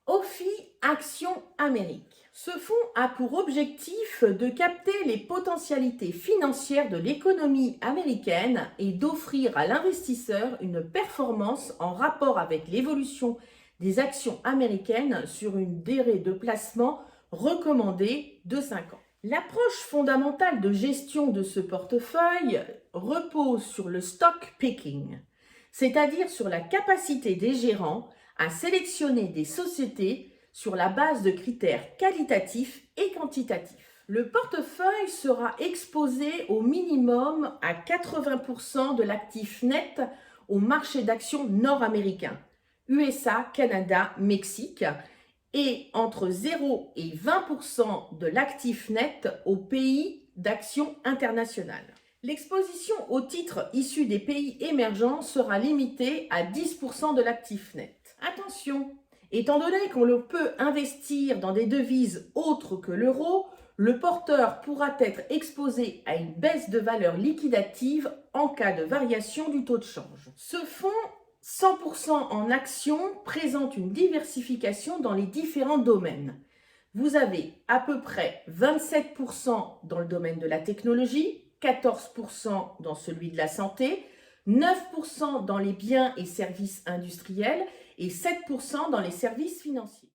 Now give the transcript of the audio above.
OFI Action Amérique. Ce fonds a pour objectif de capter les potentialités financières de l'économie américaine et d'offrir à l'investisseur une performance en rapport avec l'évolution des actions américaines sur une durée de placement recommandée de 5 ans. L'approche fondamentale de gestion de ce portefeuille repose sur le stock picking, c'est-à-dire sur la capacité des gérants à sélectionner des sociétés sur la base de critères qualitatifs et quantitatifs. Le portefeuille sera exposé au minimum à 80% de l'actif net au marché d'actions nord-américain, USA, Canada, Mexique, et entre 0 et 20% de l'actif net aux pays d'action internationale. L'exposition aux titres issus des pays émergents sera limitée à 10% de l'actif net. Attention, étant donné qu'on peut investir dans des devises autres que l'euro, le porteur pourra être exposé à une baisse de valeur liquidative en cas de variation du taux de change. Ce fonds 100% en actions présente une diversification dans les différents domaines. Vous avez à peu près 27% dans le domaine de la technologie, 14% dans celui de la santé, 9% dans les biens et services industriels et 7% dans les services financiers.